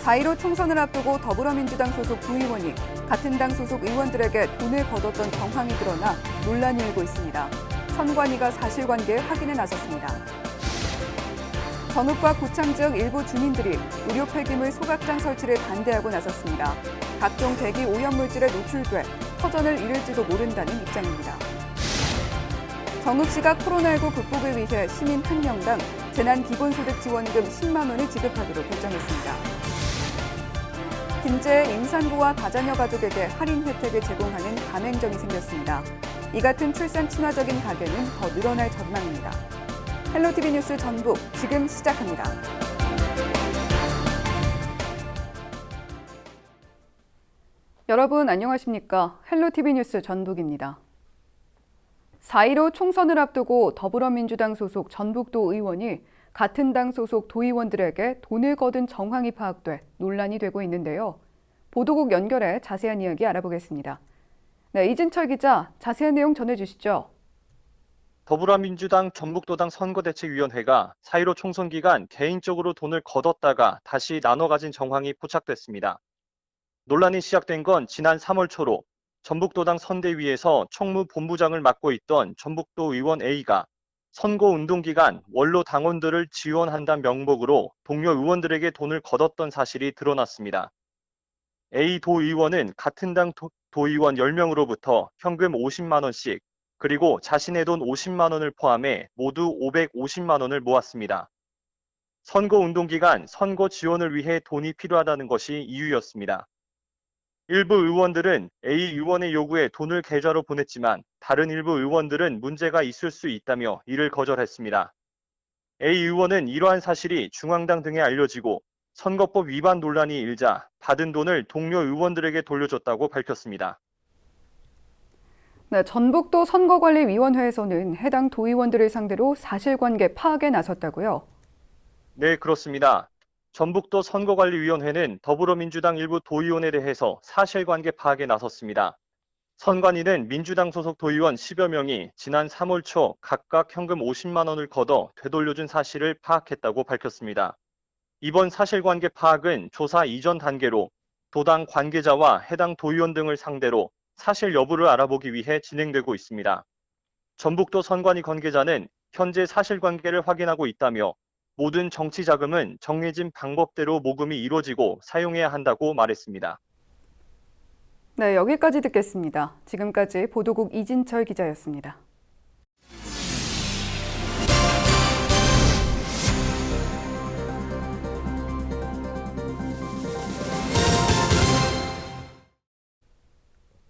4.15 총선을 앞두고 더불어민주당 소속 부의원이 같은 당 소속 의원들에게 돈을 거뒀던 정황이 드러나 논란이 일고 있습니다. 선관위가 사실관계 확인에 나섰습니다. 정읍과 고창 지역 일부 주민들이 의료 폐기물 소각장 설치를 반대하고 나섰습니다. 각종 대기 오염물질에 노출돼 터전을 잃을지도 모른다는 입장입니다. 정읍시가 코로나19 극복을 위해 시민 1명당 재난기본소득지원금 10만 원을 지급하기로 결정했습니다. 김제의 임산부와 다자녀 가족에게 할인 혜택을 제공하는 가맹점이 생겼습니다. 이 같은 출산 친화적인 가게는 더 늘어날 전망입니다. 헬로티비 뉴스 전북 지금 시작합니다. 여러분 안녕하십니까? 헬로티비 뉴스 전북입니다. 4.15 총선을 앞두고 더불어민주당 소속 전북도 의원이 같은 당 소속 도의원들에게 돈을 거둔 정황이 파악돼 논란이 되고 있는데요. 보도국 연결해 자세한 이야기 알아보겠습니다. 네, 이진철 기자, 자세한 내용 전해주시죠. 더불어민주당 전북도당 선거대책위원회가 4.15 총선 기간 개인적으로 돈을 거뒀다가 다시 나눠 가진 정황이 포착됐습니다. 논란이 시작된 건 지난 3월 초로 전북도당 선대위에서 총무본부장을 맡고 있던 전북도 의원 A가 선거운동 기간 원로 당원들을 지원한다는 명목으로 동료 의원들에게 돈을 거뒀던 사실이 드러났습니다. A 도의원은 같은 당 도의원 10명으로부터 현금 50만 원씩 그리고 자신의 돈 50만 원을 포함해 모두 550만 원을 모았습니다. 선거운동 기간 선거 지원을 위해 돈이 필요하다는 것이 이유였습니다. 일부 의원들은 A 의원의 요구에 돈을 계좌로 보냈지만 다른 일부 의원들은 문제가 있을 수 있다며 이를 거절했습니다. A 의원은 이러한 사실이 중앙당 등에 알려지고 선거법 위반 논란이 일자 받은 돈을 동료 의원들에게 돌려줬다고 밝혔습니다. 네, 전북도 선거관리위원회에서는 해당 도의원들을 상대로 사실관계 파악에 나섰다고요? 네, 그렇습니다. 전북도 선거관리위원회는 더불어민주당 일부 도의원에 대해서 사실관계 파악에 나섰습니다. 선관위는 민주당 소속 도의원 10여 명이 지난 3월 초 각각 현금 50만 원을 걷어 되돌려준 사실을 파악했다고 밝혔습니다. 이번 사실관계 파악은 조사 이전 단계로 도당 관계자와 해당 도의원 등을 상대로 사실 여부를 알아보기 위해 진행되고 있습니다. 전북도 선관위 관계자는 현재 사실관계를 확인하고 있다며 모든 정치 자금은 정해진 방법대로 모금이 이루어지고 사용해야 한다고 말했습니다. 네, 여기까지 듣겠습니다. 지금까지 보도국 이진철 기자였습니다.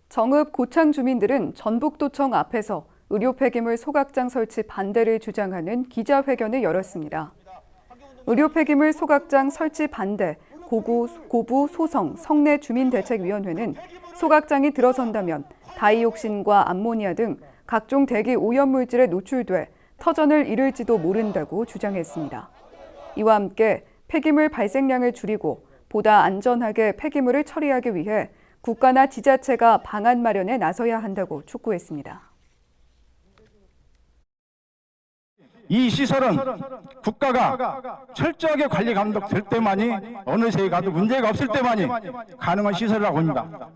정읍 고창 주민들은 전북도청 앞에서 의료 폐기물 소각장 설치 반대를 주장하는 기자회견을 열었습니다. 의료 폐기물 소각장 설치 반대 고부 소성 성내 주민대책위원회는 소각장이 들어선다면 다이옥신과 암모니아 등 각종 대기 오염물질에 노출돼 터전을 잃을지도 모른다고 주장했습니다. 이와 함께 폐기물 발생량을 줄이고 보다 안전하게 폐기물을 처리하기 위해 국가나 지자체가 방안 마련에 나서야 한다고 촉구했습니다. 이 시설은 국가가 철저하게 관리 감독될 때만이 어느 세에 가도 문제가 없을 때만이 가능한 시설이라고 봅니다.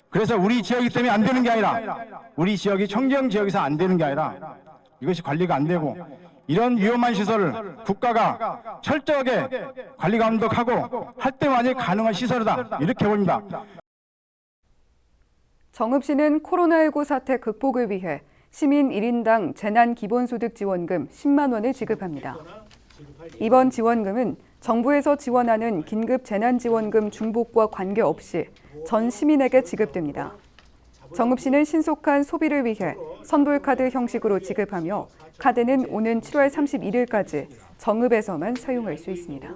그래서 우리 지역이기 때문에 안 되는 게 아니라 우리 지역이 청정 지역에서 안 되는 게 아니라 이것이 관리가 안 되고 이런 위험한 시설을 국가가 철저하게 관리 감독하고 할 때만이 가능한 시설이다 이렇게 봅니다. 정읍시는 코로나19 사태 극복을 위해 시민 1인당 재난기본소득지원금 10만 원을 지급합니다. 이번 지원금은 정부에서 지원하는 긴급 재난지원금 중복과 관계없이 전 시민에게 지급됩니다. 정읍시는 신속한 소비를 위해 선불카드 형식으로 지급하며 카드는 오는 7월 31일까지 정읍에서만 사용할 수 있습니다.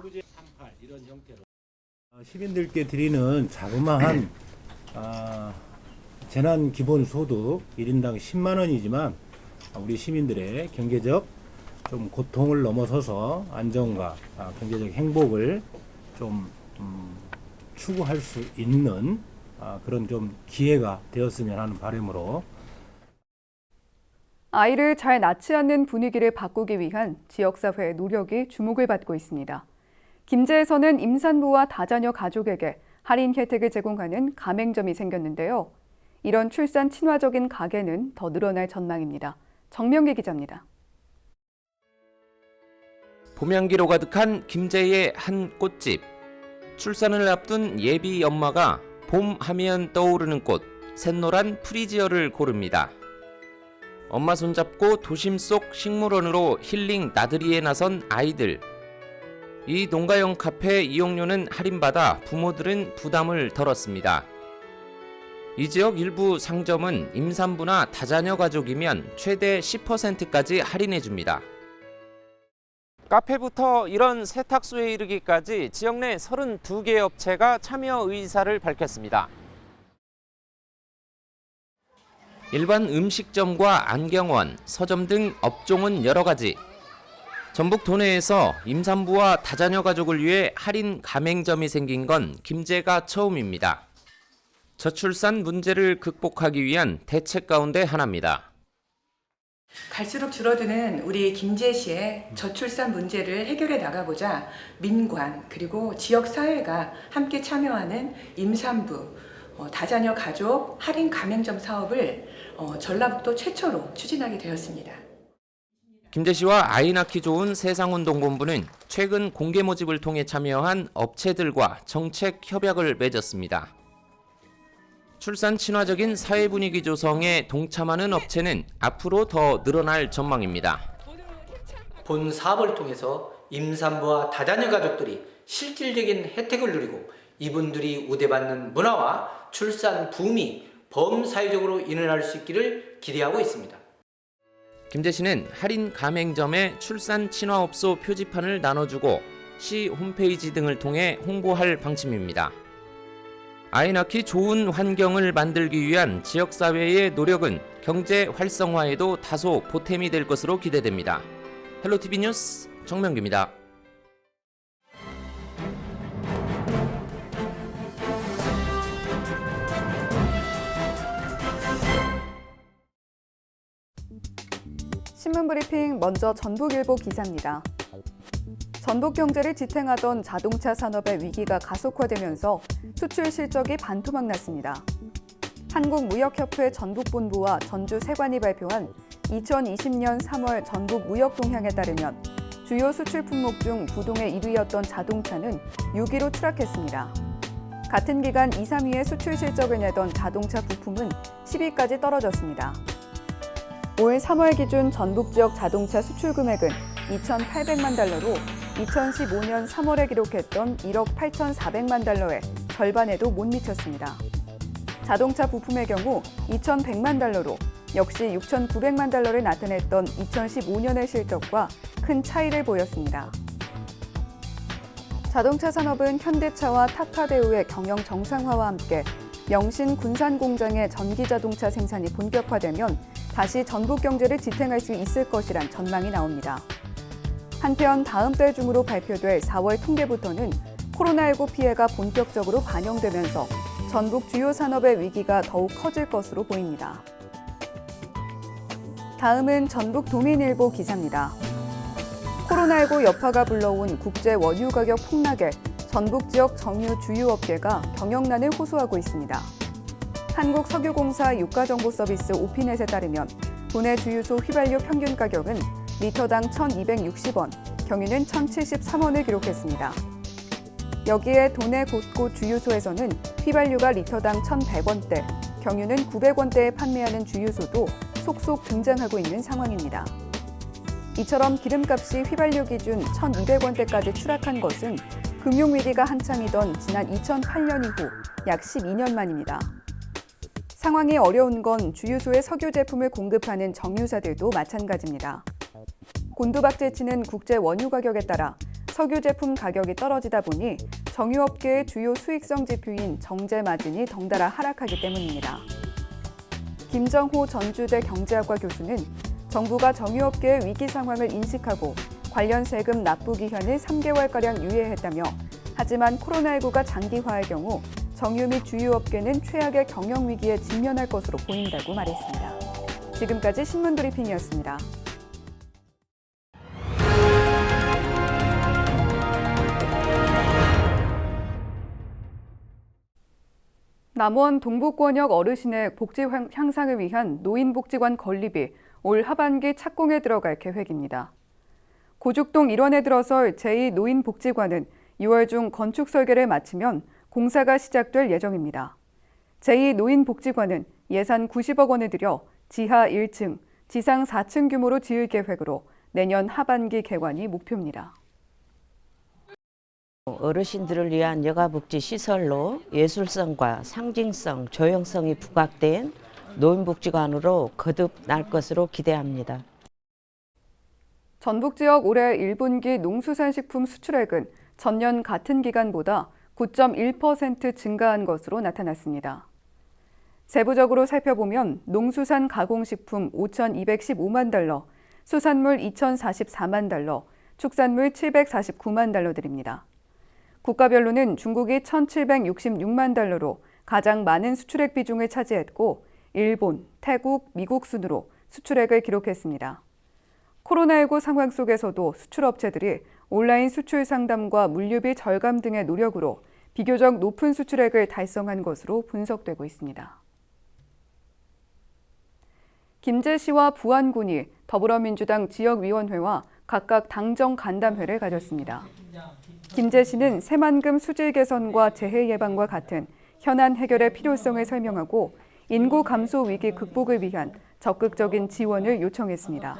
시민들께 드리는 자그마한 재난기본소득 1인당 10만 원이지만 우리 시민들의 경제적 좀 고통을 넘어서서 안정과 경제적 행복을 좀 추구할 수 있는 그런 좀 기회가 되었으면 하는 바람으로 아이를 잘 낳지 않는 분위기를 바꾸기 위한 지역사회의 노력이 주목을 받고 있습니다. 김제에서는 임산부와 다자녀 가족에게 할인 혜택을 제공하는 가맹점이 생겼는데요. 이런 출산 친화적인 가게는 더 늘어날 전망입니다. 정명기 기자입니다. 봄향기로 가득한 김제의 한 꽃집. 출산을 앞둔 예비 엄마가 봄 하면 떠오르는 꽃, 샛노란 프리지어를 고릅니다. 엄마 손잡고 도심 속 식물원으로 힐링 나들이에 나선 아이들. 이 농가형 카페 이용료는 할인받아 부모들은 부담을 덜었습니다. 이 지역 일부 상점은 임산부나 다자녀 가족이면 최대 10%까지 할인해줍니다. 카페부터 이런 세탁소에 이르기까지 지역 내 32개 업체가 참여 의사를 밝혔습니다. 일반 음식점과 안경원, 서점 등 업종은 여러 가지. 전북 도내에서 임산부와 다자녀 가족을 위해 할인 가맹점이 생긴 건 김제가 처음입니다. 저출산 문제를 극복하기 위한 대책 가운데 하나입니다. 갈수록 줄어드는 우리 김제시의 저출산 문제를 해결해 나가보자 민관 그리고 지역사회가 함께 참여하는 임산부, 다자녀 가족 할인 가맹점 사업을 전라북도 최초로 추진하게 되었습니다. 김제시와 아이 낳기 좋은 세상운동본부는 최근 공개 모집을 통해 참여한 업체들과 정책 협약을 맺었습니다. 출산 친화적인 사회 분위기 조성에 동참하는 업체는 앞으로 더 늘어날 전망입니다. 본 사업을 통해서 임산부와 다자녀 가족들이 실질적인 혜택을 누리고 이분들이 우대받는 문화와 출산 붐이 범사회적으로 일어날 수 있기를 기대하고 있습니다. 김제시는 할인 가맹점에 출산 친화업소 표지판을 나눠주고 시 홈페이지 등을 통해 홍보할 방침입니다. 아이 낳기 좋은 환경을 만들기 위한 지역사회의 노력은 경제 활성화에도 다소 보탬이 될 것으로 기대됩니다. 헬로티비 뉴스 정명규입니다. 신문브리핑 먼저 전북일보 기사입니다. 전북 경제를 지탱하던 자동차 산업의 위기가 가속화되면서 수출 실적이 반토막 났습니다. 한국무역협회 전북본부와 전주세관이 발표한 2020년 3월 전북 무역 동향에 따르면 주요 수출 품목 중 부동의 1위였던 자동차는 6위로 추락했습니다. 같은 기간 2, 3위의 수출 실적을 내던 자동차 부품은 10위까지 떨어졌습니다. 올 3월 기준 전북 지역 자동차 수출 금액은 2,800만 달러로 2015년 3월에 기록했던 1억 8,400만 달러의 절반에도 못 미쳤습니다. 자동차 부품의 경우 2,100만 달러로 역시 6,900만 달러를 나타냈던 2015년의 실적과 큰 차이를 보였습니다. 자동차 산업은 현대차와 타카대우의 경영 정상화와 함께 명신 군산 공장의 전기 자동차 생산이 본격화되면 다시 전북 경제를 지탱할 수 있을 것이란 전망이 나옵니다. 한편 다음 달 중으로 발표될 4월 통계부터는 코로나19 피해가 본격적으로 반영되면서 전북 주요 산업의 위기가 더욱 커질 것으로 보입니다. 다음은 전북 도민일보 기사입니다. 코로나19 여파가 불러온 국제 원유 가격 폭락에 전북 지역 정유 주유업계가 경영난을 호소하고 있습니다. 한국석유공사 유가정보서비스 오피넷에 따르면 도내 주유소 휘발유 평균 가격은 리터당 1,260원, 경유는 1,073원을 기록했습니다. 여기에 도내 곳곳 주유소에서는 휘발유가 리터당 1,100원대, 경유는 900원대에 판매하는 주유소도 속속 등장하고 있는 상황입니다. 이처럼 기름값이 휘발유 기준 1,200원대까지 추락한 것은 금융위기가 한창이던 지난 2008년 이후 약 12년 만입니다. 상황이 어려운 건 주유소에 석유 제품을 공급하는 정유사들도 마찬가지입니다. 곤두박질치는 국제 원유 가격에 따라 석유 제품 가격이 떨어지다 보니 정유업계의 주요 수익성 지표인 정제 마진이 덩달아 하락하기 때문입니다. 김정호 전주대 경제학과 교수는 정부가 정유업계의 위기 상황을 인식하고 관련 세금 납부 기한을 3개월가량 유예했다며 하지만 코로나19가 장기화할 경우 정유 및 주유업계는 최악의 경영 위기에 직면할 것으로 보인다고 말했습니다. 지금까지 신문브리핑이었습니다. 남원 동북권역 어르신의 복지 향상을 위한 노인복지관 건립이 올 하반기 착공에 들어갈 계획입니다. 고죽동 일원에 들어설 제2노인복지관은 6월 중 건축 설계를 마치면 공사가 시작될 예정입니다. 제2노인복지관은 예산 90억 원을 들여 지하 1층, 지상 4층 규모로 지을 계획으로 내년 하반기 개관이 목표입니다. 어르신들을 위한 여가복지 시설로 예술성과 상징성, 조형성이 부각된 노인복지관으로 거듭날 것으로 기대합니다. 전북 지역 올해 1분기 농수산식품 수출액은 전년 같은 기간보다 9.1% 증가한 것으로 나타났습니다. 세부적으로 살펴보면 농수산 가공식품 5,215만 달러, 수산물 2,044만 달러, 축산물 749만 달러들입니다. 국가별로는 중국이 1,766만 달러로 가장 많은 수출액 비중을 차지했고 일본, 태국, 미국 순으로 수출액을 기록했습니다. 코로나19 상황 속에서도 수출업체들이 온라인 수출 상담과 물류비 절감 등의 노력으로 비교적 높은 수출액을 달성한 것으로 분석되고 있습니다. 김제시와 부안군이 더불어민주당 지역위원회와 각각 당정 간담회를 가졌습니다. 김제시는 새만금 수질 개선과 재해 예방과 같은 현안 해결의 필요성을 설명하고 인구 감소 위기 극복을 위한 적극적인 지원을 요청했습니다.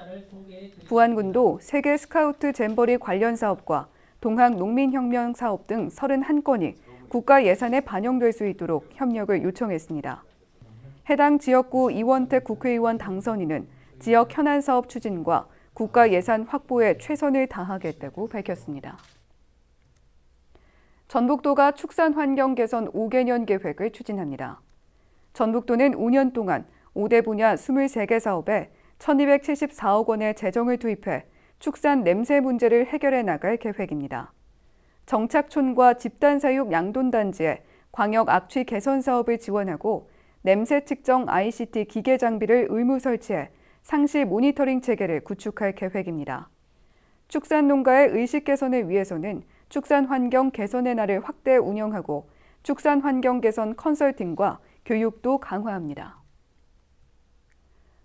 부안군도 세계 스카우트 잼버리 관련 사업과 동학 농민혁명 사업 등 31건이 국가 예산에 반영될 수 있도록 협력을 요청했습니다. 해당 지역구 이원택 국회의원 당선인은 지역 현안 사업 추진과 국가 예산 확보에 최선을 다하겠다고 밝혔습니다. 전북도가 축산 환경 개선 5개년 계획을 추진합니다. 전북도는 5년 동안 5대 분야 23개 사업에 1,274억 원의 재정을 투입해 축산 냄새 문제를 해결해 나갈 계획입니다. 정착촌과 집단사육 양돈단지에 광역 악취 개선 사업을 지원하고 냄새 측정 ICT 기계 장비를 의무 설치해 상시 모니터링 체계를 구축할 계획입니다. 축산 농가의 의식 개선을 위해서는 축산 환경 개선의 날을 확대 운영하고 축산 환경 개선 컨설팅과 교육도 강화합니다.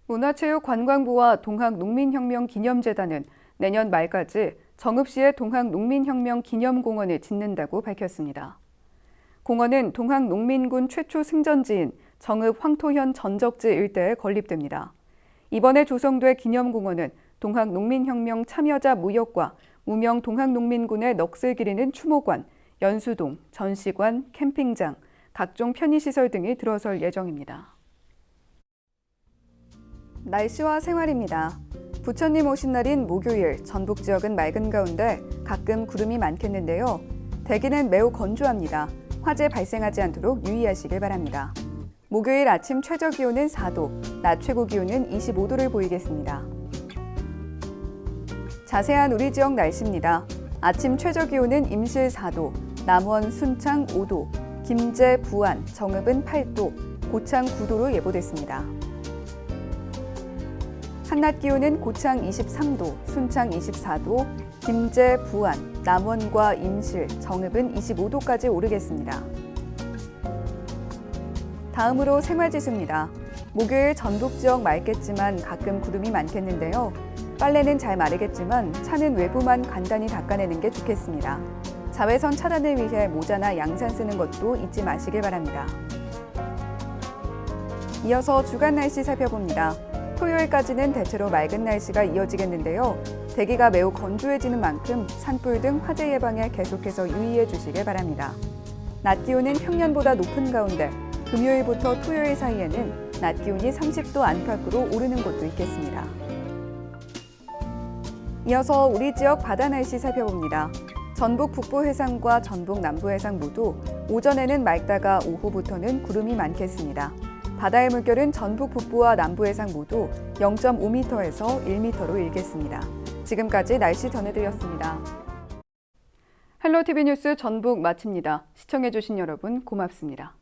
문화체육관광부와 동학농민혁명기념재단은 내년 말까지 정읍시에 동학농민혁명 기념공원을 짓는다고 밝혔습니다. 공원은 동학농민군 최초 승전지인 정읍 황토현 전적지 일대에 건립됩니다. 이번에 조성될 기념공원은 동학농민혁명 참여자 무역과 무명 동학농민군의 넋을 기리는 추모관, 연수동, 전시관, 캠핑장, 각종 편의시설 등이 들어설 예정입니다. 날씨와 생활입니다. 부처님 오신 날인 목요일 전북 지역은 맑은 가운데 가끔 구름이 많겠는데요. 대기는 매우 건조합니다. 화재 발생하지 않도록 유의하시길 바랍니다. 목요일 아침 최저 기온은 4도, 낮 최고 기온은 25도를 보이겠습니다. 자세한 우리 지역 날씨입니다. 아침 최저 기온은 임실 4도, 남원, 순창 5도, 김제, 부안, 정읍은 8도, 고창 9도로 예보됐습니다. 한낮 기온은 고창 23도, 순창 24도, 김제, 부안, 남원과 임실, 정읍은 25도까지 오르겠습니다. 다음으로 생활지수입니다. 목요일 전북 지역 맑겠지만 가끔 구름이 많겠는데요. 빨래는 잘 마르겠지만 차는 외부만 간단히 닦아내는 게 좋겠습니다. 자외선 차단을 위해 모자나 양산 쓰는 것도 잊지 마시길 바랍니다. 이어서 주간 날씨 살펴봅니다. 토요일까지는 대체로 맑은 날씨가 이어지겠는데요. 대기가 매우 건조해지는 만큼 산불 등 화재 예방에 계속해서 유의해 주시길 바랍니다. 낮 기온은 평년보다 높은 가운데 금요일부터 토요일 사이에는 낮 기온이 30도 안팎으로 오르는 곳도 있겠습니다. 이어서 우리 지역 바다 날씨 살펴봅니다. 전북 북부 해상과 전북 남부 해상 모두 오전에는 맑다가 오후부터는 구름이 많겠습니다. 바다의 물결은 전북 북부와 남부 해상 모두 0.5m에서 1m로 일겠습니다. 지금까지 날씨 전해드렸습니다. 헬로티비 뉴스 전북 마칩니다. 시청해주신 여러분 고맙습니다.